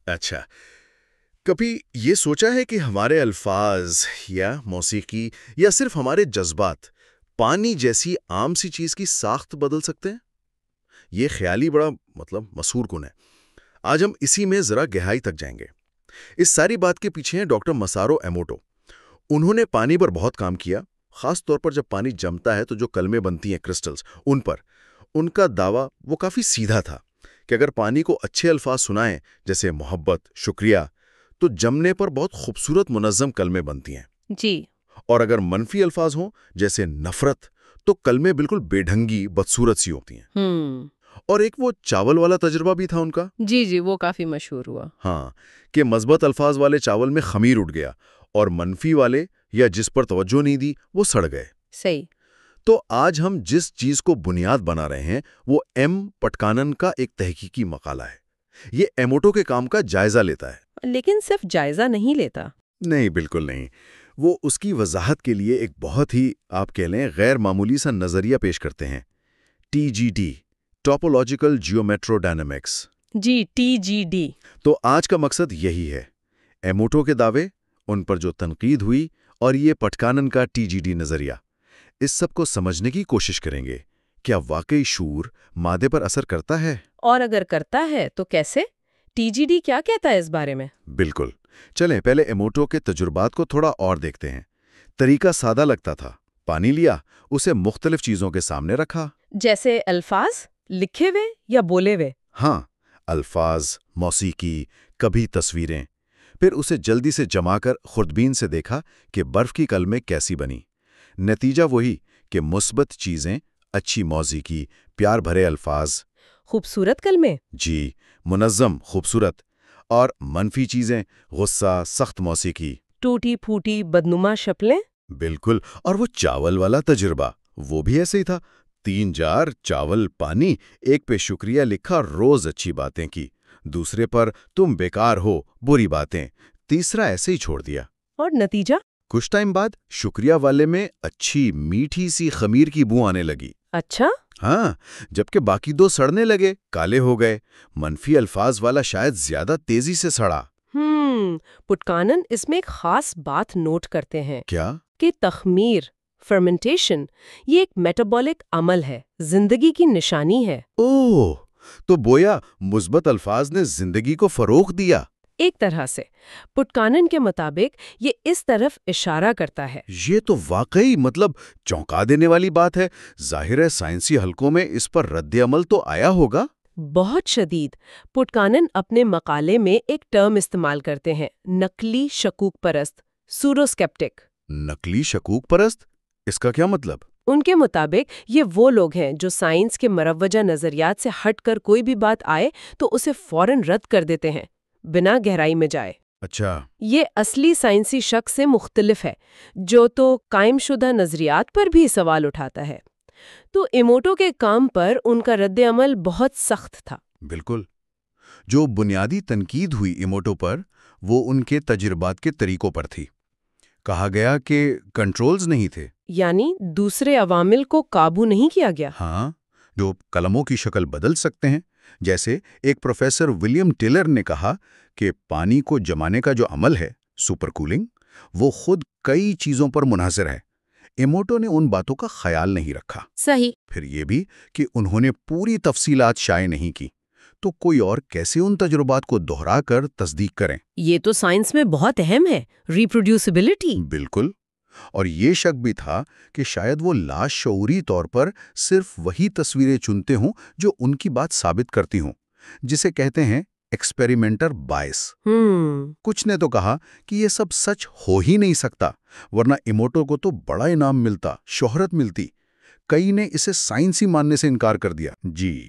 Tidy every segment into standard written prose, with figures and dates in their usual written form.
اچھا، کبھی یہ سوچا ہے کہ ہمارے الفاظ یا موسیقی یا صرف ہمارے جذبات پانی جیسی عام سی چیز کی ساخت بدل سکتے ہیں؟ یہ خیالی بڑا مسحور کن ہے۔ آج ہم اسی میں ذرا گہرائی تک جائیں گے۔ اس ساری بات کے پیچھے ہیں ڈاکٹر مسارو ایموٹو۔ انہوں نے پانی پر بہت کام کیا، خاص طور پر جب پانی جمتا ہے تو جو کلمیں بنتی ہیں کرسٹلز ان پر۔ ان کا دعویٰ وہ کافی سیدھا تھا کہ اگر پانی کو اچھے الفاظ سنائیں جیسے محبت، شکریہ، تو جمنے پر بہت خوبصورت منظم کلمیں بنتی ہیں۔ جی۔ اور اگر منفی الفاظ ہوں جیسے نفرت، تو کلمیں بالکل بے ڈھنگی بدصورت سی ہوتی ہیں۔ اور ایک وہ چاول والا تجربہ بھی تھا ان کا۔ جی وہ کافی مشہور ہوا۔ ہاں، کہ مثبت الفاظ والے چاول میں خمیر اٹھ گیا اور منفی والے یا جس پر توجہ نہیں دی وہ سڑ گئے۔ صحیح۔ تو آج ہم جس چیز کو بنیاد بنا رہے ہیں وہ ایم پٹکانن کا ایک تحقیقی مقالہ ہے۔ یہ ایموٹو کے کام کا جائزہ لیتا ہے، لیکن صرف جائزہ نہیں لیتا۔ نہیں، بالکل نہیں۔ وہ اس کی وضاحت کے لیے ایک بہت ہی آپ کہہ لیں غیر معمولی سا نظریہ پیش کرتے ہیں، TGD، ٹاپولوجیکل جیومیٹرو ڈائنامکس۔ جی، TGD۔ تو آج کا مقصد یہی ہے، ایموٹو کے دعوے، ان پر جو تنقید ہوئی، اور یہ پٹکانن کا TGD نظریہ۔ اس سب کو سمجھنے کی کوشش کریں گے۔ کیا واقعی شعور مادے پر اثر کرتا ہے؟ اور اگر کرتا ہے تو کیسے؟ TGD کیا کہتا ہے اس بارے میں؟ بالکل۔ چلیں پہلے ایموٹو کے تجربات کو تھوڑا اور دیکھتے ہیں۔ طریقہ سادہ لگتا تھا، پانی لیا، اسے مختلف چیزوں کے سامنے رکھا۔ جیسے الفاظ لکھے ہوئے یا بولے ہوئے؟ ہاں، الفاظ، موسیقی، کبھی تصویریں۔ پھر اسے جلدی سے جما کر خوردبین سے دیکھا کہ برف کی کلمیں کیسی بنی۔ نتیجہ وہی کہ مثبت چیزیں، اچھی موسیقی، پیار بھرے الفاظ، خوبصورت کلمیں۔ جی، منظم، خوبصورت، اور منفی چیزیں، غصہ، سخت موسیقی، ٹوٹی پھوٹی بدنما شکلیں۔ بالکل۔ اور وہ چاول والا تجربہ، وہ بھی ایسے ہی تھا۔ 3 جار چاول پانی، ایک پہ شکریہ لکھا، روز اچھی باتیں کی، دوسرے پر تم بیکار ہو، بری باتیں، تیسرا ایسے ہی چھوڑ دیا۔ اور نتیجہ؟ کچھ ٹائم بعد شکریہ والے میں اچھی میٹھی سی خمیر کی بو آنے لگی۔ اچھا؟ ہاں، جبکہ باقی 2 سڑنے لگے، کالے ہو گئے۔ منفی الفاظ والا شاید زیادہ تیزی سے سڑا۔ پٹکانن اس میں ایک خاص بات نوٹ کرتے ہیں۔ کیا؟ کہ تخمیر، فرمنٹیشن، یہ ایک میٹابولک عمل ہے، زندگی کی نشانی ہے۔ اوہ، تو گویا مثبت الفاظ نے زندگی کو فروغ دیا۔ ایک طرح سے پٹکانن کے مطابق یہ اس طرف اشارہ کرتا ہے۔ یہ تو واقعی چونکا دینے والی بات ہے۔ ظاہر ہے سائنسی حلقوں میں اس پر رد عمل تو آیا ہوگا۔ بہت شدید۔ پٹکانن اپنے مقالے میں ایک ٹرم استعمال کرتے ہیں، نقلی شکوک پرست، سوڈوسکیپٹک۔ نقلی شکوک پرست؟ اس کا کیا مطلب؟ ان کے مطابق یہ وہ لوگ ہیں جو سائنس کے مروجہ نظریات سے ہٹ کر کوئی بھی بات آئے تو اسے فوراً رد کر دیتے ہیں، بنا گہرائی میں جائے۔ اچھا۔ یہ اصلی سائنسی شک سے مختلف ہے، جو تو قائم شدہ نظریات پر بھی سوال اٹھاتا ہے۔ تو ایموٹو کے کام پر ان کا رد عمل بہت سخت تھا۔ بالکل۔ جو بنیادی تنقید ہوئی ایموٹو پر، وہ ان کے تجربات کے طریقوں پر تھی۔ کہا گیا کہ کنٹرولز نہیں تھے، یعنی دوسرے عوامل کو قابو نہیں کیا گیا۔ ہاں، جو قلموں کی شکل بدل سکتے ہیں۔ جیسے ایک پروفیسر ولیم ٹیلر نے کہا کہ پانی کو جمانے کا جو عمل ہے، سپر کولنگ، وہ خود کئی چیزوں پر منحصر ہے۔ ایموٹو نے ان باتوں کا خیال نہیں رکھا۔ صحیح۔ پھر یہ بھی کہ انہوں نے پوری تفصیلات شائع نہیں کی، تو کوئی اور کیسے ان تجربات کو دہرا کر تصدیق کریں؟ یہ تو سائنس میں بہت اہم ہے، ریپروڈیوسیبلٹی۔ بالکل۔ اور یہ شک بھی تھا کہ شاید وہ لاشعوری طور پر صرف وہی تصویریں چنتے ہوں جو ان کی بات ثابت کرتی ہوں، جسے کہتے ہیں ایکسپیریمنٹر بائس۔ کچھ نے تو کہا کہ یہ سب سچ ہو ہی نہیں سکتا، ورنہ ایموٹو کو تو بڑا انعام ملتا، شہرت ملتی۔ کئی نے اسے سائنسی ماننے سے انکار کر دیا۔ جی،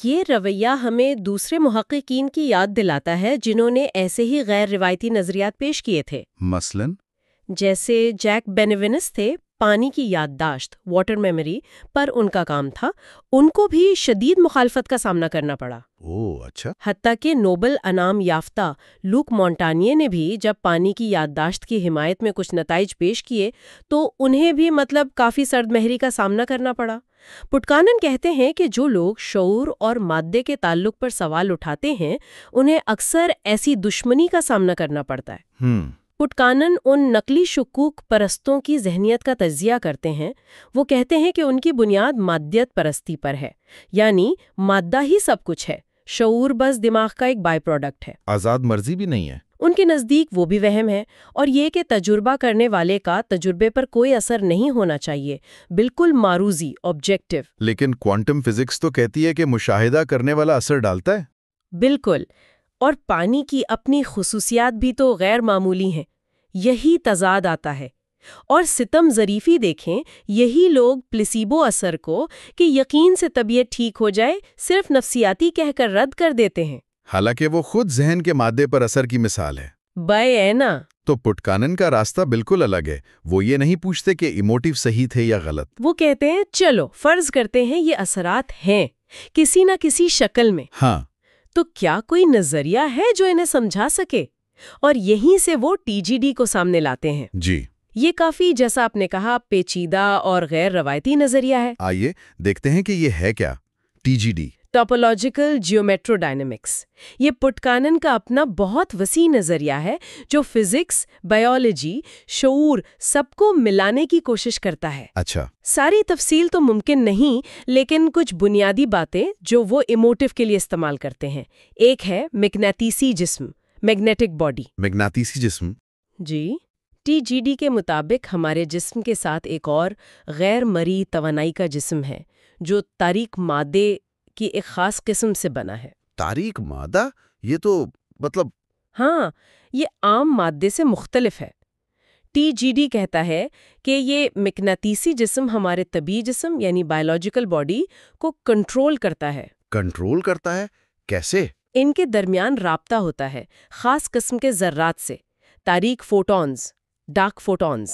یہ رویہ ہمیں دوسرے محققین کی یاد دلاتا ہے جنہوں نے ایسے ہی غیر روایتی نظریات پیش کیے تھے۔ مثلاً جیسے جیک بینیونس تھے، پانی کی یادداشت واٹر میموری پر ان کا کام تھا، ان کو بھی شدید مخالفت کا سامنا کرنا پڑا۔ اچھا۔ حتیٰ کہ نوبل انعام یافتہ لوک مونٹانیے نے بھی جب پانی کی یادداشت کی حمایت میں کچھ نتائج پیش کیے تو انہیں بھی کافی سرد مہری کا سامنا کرنا پڑا۔ پٹکانن کہتے ہیں کہ جو لوگ شعور اور مادے کے تعلق پر سوال اٹھاتے ہیں انہیں اکثر ایسی دشمنی کا سامنا کرنا پڑتا ہے۔ پٹکانن ان نقلی شکوک پرستوں کی ذہنیت کا تجزیہ کرتے ہیں۔ وہ کہتے ہیں کہ ان کی بنیاد مادیت پرستی پر ہے، یعنی مادہ ہی سب کچھ ہے، شعور بس دماغ کا ایک بائی پروڈکٹ ہے، آزاد مرضی بھی نہیں ہے۔ ان کے نزدیک وہ بھی وہم ہے، اور یہ کہ تجربہ کرنے والے کا تجربے پر کوئی اثر نہیں ہونا چاہیے، بالکل معروضی، آبجیکٹو۔ لیکن کوانٹم فزکس تو کہتی ہے کہ مشاہدہ کرنے والا اثر ڈالتا ہے۔ بالکل، اور پانی کی اپنی خصوصیات بھی تو غیر معمولی ہیں، یہی تضاد آتا ہے۔ اور ستم ظریفی دیکھیں، یہی لوگ پلیسیبو اثر کو کہ یقین سے طبیعت ٹھیک ہو جائے صرف نفسیاتی کہہ کر رد کر دیتے ہیں، حالانکہ وہ خود ذہن کے مادے پر اثر کی مثال ہے۔ ہے نا؟ تو پٹکانن کا راستہ بالکل الگ ہے۔ وہ یہ نہیں پوچھتے کہ ایموٹیو صحیح تھے یا غلط۔ وہ کہتے ہیں چلو فرض کرتے ہیں یہ اثرات ہیں کسی نہ کسی شکل میں، ہاں، تو کیا کوئی نظریہ ہے جو انہیں سمجھا سکے؟ اور یہیں سے وہ ٹی جی ڈی کو سامنے لاتے ہیں۔ جی، یہ کافی، جیسا آپ نے کہا، پیچیدہ اور غیر روایتی نظریہ ہے۔ آئیے دیکھتے ہیں کہ یہ ہے کیا T G D. Topological geometrodynamics, یہ پٹکانن کا اپنا بہت وسیع نظریہ ہے جو فزکس، بائیولوجی، شعور سب کو ملانے کی کوشش کرتا ہے۔ اچھا، ساری تفصیل تو ممکن نہیں، لیکن کچھ بنیادی باتیں جو وہ ایموٹیو کے لیے استعمال کرتے ہیں۔ ایک ہے مغناطیسی جسم، میگنیٹک باڈی۔ مغناطیسی جسم؟ جی، ٹی جی ڈی کے مطابق ہمارے جسم کے ساتھ ایک اور غیر مرئی توانائی کا جسم ہے جو تاریک مادے کی ایک خاص قسم سے بنا ہے۔ تاریک مادہ؟ یہ تو ہاں، یہ عام مادے سے مختلف ہے۔ ٹی جی ڈی کہتا ہے کہ یہ مغناطیسی جسم ہمارے طبیعی جسم یعنی بائیولوجیکل باڈی کو کنٹرول کرتا ہے۔ کنٹرول کرتا ہے؟ کیسے؟ ان کے درمیان رابطہ ہوتا ہے خاص قسم کے ذرات سے، تاریک فوٹونز، ڈارک فوٹونز۔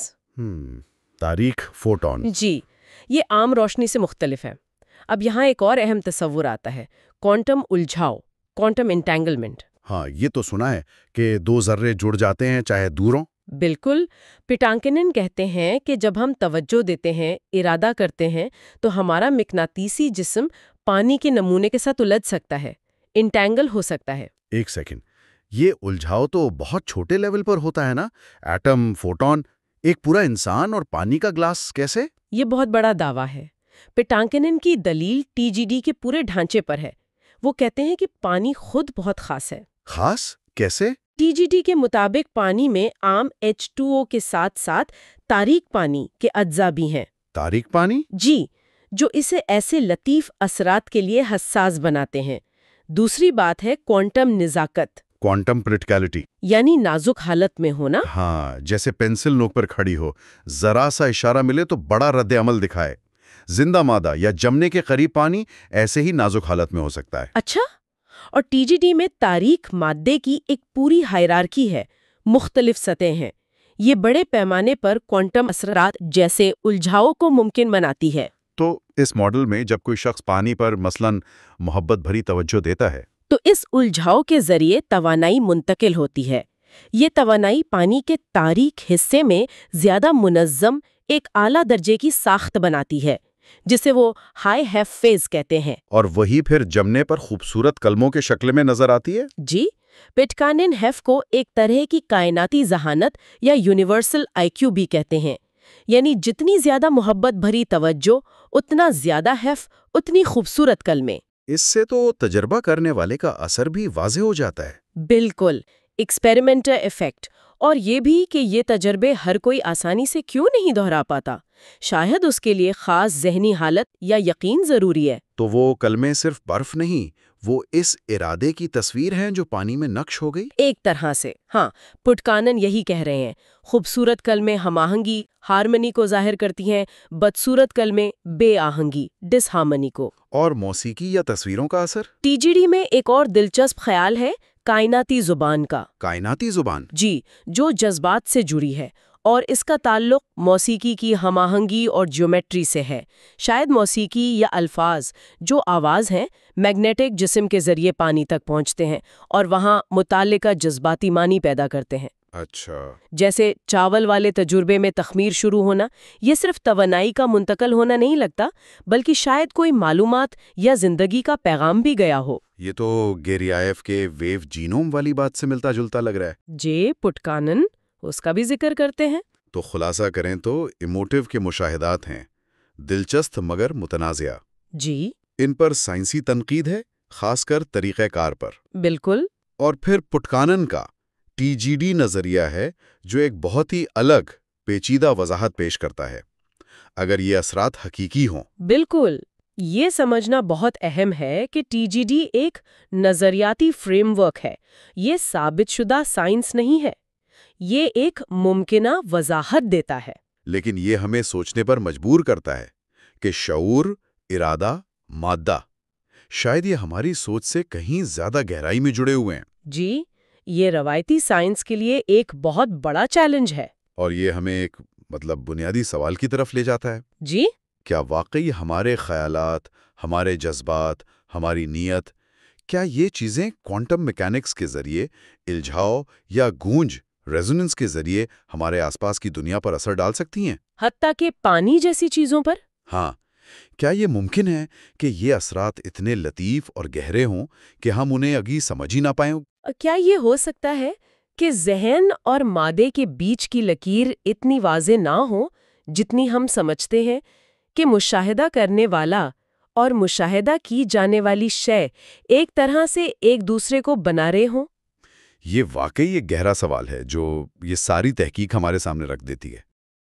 تاریک فوٹون؟ جی، یہ عام روشنی سے مختلف ہے۔ اب یہاں ایک اور اہم تصور آتا ہے، کوانٹم الجھاؤ، کوانٹم انٹینگلمنٹ۔ ہاں، یہ تو سنا ہے کہ دو ذرے جڑ جاتے ہیں چاہے دور ہوں۔ بالکل، پٹانکنن کہتے ہیں کہ جب ہم توجہ دیتے ہیں، ارادہ کرتے ہیں، تو ہمارا مغناطیسی جسم پانی کے نمونے کے ساتھ الجھ سکتا ہے، انٹینگل ہو سکتا ہے۔ ایک سیکنڈ، یہ الجھاؤ تو بہت چھوٹے لیول پر ہوتا ہے نا؟ ایٹم، فوٹون، ایک پورا انسان اور پانی کا گلاس کیسے؟ یہ بہت بڑا دعویٰ ہے۔ پٹانکنن کی دلیل ٹی جی ڈی کے پورے ڈھانچے پر ہے۔ وہ کہتے ہیں کہ پانی خود بہت خاص ہے۔ خاص کیسے؟ ٹی جی ڈی کے مطابق پانی میں عام H2O کے ساتھ ساتھ تاریک پانی کے اجزاء بھی ہیں۔ تاریک پانی؟ جی، جو اسے ایسے لطیف اثرات کے لیے حساس بناتے ہیں۔ دوسری بات ہے کوانٹم نزاکت، کوانٹم پریکٹیکلٹی، یعنی نازک حالت میں ہونا۔ ہاں، جیسے پینسل نوک پر کھڑی ہو، ذرا سا اشارہ ملے تو بڑا رد عمل دکھائے۔ زندہ مادہ یا جمنے کے قریب پانی ایسے ہی نازک حالت میں ہو سکتا ہے۔ اچھا، اور ٹی جی ڈی میں تاریک مادے کی ایک پوری ہائرارکی ہے، مختلف سطح ہیں۔ یہ بڑے پیمانے پر کوانٹم اثرات جیسے الجھاؤ کو ممکن بناتی ہے۔ تو اس ماڈل میں جب کوئی شخص پانی پر مثلاً محبت بھری توجہ دیتا ہے تو اس الجھاؤ کے ذریعے توانائی منتقل ہوتی ہے۔ یہ توانائی پانی کے تاریک حصے میں زیادہ منظم ایک اعلیٰ درجے کی ساخت بناتی ہے، جسے وہ ہائی ہیف فیز کہتے ہیں۔ اور وہی پھر جمنے پر خوبصورت کلموں کے شکل میں نظر آتی ہے۔ جی، پٹکانن ہیف کو ایک طرح کی کائناتی ذہانت یا یونیورسل آئی کیو بھی کہتے ہیں، یعنی جتنی زیادہ محبت بھری توجہ، اتنا زیادہ ہیف، اتنی خوبصورت کلمے۔ اس سے تو تجربہ کرنے والے کا اثر بھی واضح ہو جاتا ہے۔ بالکل، ایکسپیریمنٹر ایفیکٹ۔ اور یہ بھی کہ یہ تجربے ہر کوئی آسانی سے کیوں نہیں دہرا پاتا، شاید اس کے لیے خاص ذہنی حالت یا یقین ضروری ہے۔ تو وہ کلمے صرف برف نہیں، وہ اس ارادے کی تصویر ہیں جو پانی میں نقش ہو گئی؟ ایک طرح سے، ہاں، پٹکانن یہی کہہ رہے ہیں۔ خوبصورت کلمے ہم آہنگی، ہارمنی کو ظاہر کرتی ہیں، بدصورت کلمے بے آہنگی، ڈس ہارمنی کو۔ اور موسیقی یا تصویروں کا اثر؟ ٹی جی ڈی میں ایک اور دلچسپ خیال ہے کائناتی زبان کا۔ کائناتی زبان؟ جی، جو جذبات سے جڑی ہے اور اس کا تعلق موسیقی کی ہم آہنگی اور جیومیٹری سے ہے۔ شاید موسیقی یا الفاظ جو آواز ہیں میگنیٹک جسم کے ذریعے پانی تک پہنچتے ہیں اور وہاں متعلقہ جذباتی معنی پیدا کرتے ہیں۔ اچھا، جیسے چاول والے تجربے میں تخمیر شروع ہونا، یہ صرف توانائی کا منتقل ہونا نہیں لگتا، بلکہ شاید کوئی معلومات یا زندگی کا پیغام بھی گیا ہو۔ یہ تو گیریایف کے ویو جینوم والی بات سے ملتا جلتا لگ رہا ہے۔ جے پٹکانن اس کا بھی ذکر کرتے ہیں۔ تو خلاصہ کریں تو ایموٹیو کے مشاہدات ہیں، دلچسپ مگر متنازعہ۔ جی ان پر سائنسی تنقید ہے، خاص کر طریقہ کار پر۔ بالکل۔ اور پھر پٹکانن کا ٹی جی ڈی نظریہ ہے جو ایک بہت ہی الگ پیچیدہ وضاحت پیش کرتا ہے۔ اگر یہ اثرات حقیقی ہوں، بالکل، یہ سمجھنا بہت اہم ہے کہ ٹی جی ڈی ایک نظریاتی فریم ورک ہے، یہ ثابت شدہ سائنس نہیں ہے، یہ ایک ممکنہ وضاحت دیتا ہے۔ لیکن یہ ہمیں سوچنے پر مجبور کرتا ہے کہ شعور، ارادہ، مادہ، شاید یہ ہماری سوچ سے کہیں زیادہ گہرائی میں جڑے ہوئے ہیں۔ جی، یہ روایتی سائنس کے لیے ایک بہت بڑا چیلنج ہے۔ اور یہ ہمیں ایک بنیادی سوال کی طرف لے جاتا ہے۔ جی؟ کیا واقعی ہمارے خیالات، ہمارے جذبات، ہماری نیت، کیا یہ چیزیں کوانٹم میکینکس کے ذریعے الجھاؤ یا گونج ریزوننس کے ذریعے ہمارے آس پاس کی دنیا پر اثر ڈال سکتی ہیں؟ حتیٰ کہ پانی جیسی چیزوں پر؟ ہاں، کیا یہ ممکن ہے کہ یہ اثرات اتنے لطیف اور گہرے ہوں کہ ہم انہیں ابھی سمجھ ہی نہ پائیں؟ کیا یہ ہو سکتا ہے کہ ذہن اور مادے کے بیچ کی لکیر اتنی واضح نہ ہو جتنی ہم سمجھتے ہیں، کہ مشاہدہ کرنے والا اور مشاہدہ کی جانے والی شے ایک طرح سے ایک دوسرے کو بنا رہے ہوں؟ یہ واقعی ایک گہرا سوال ہے جو یہ ساری تحقیق ہمارے سامنے رکھ دیتی ہے۔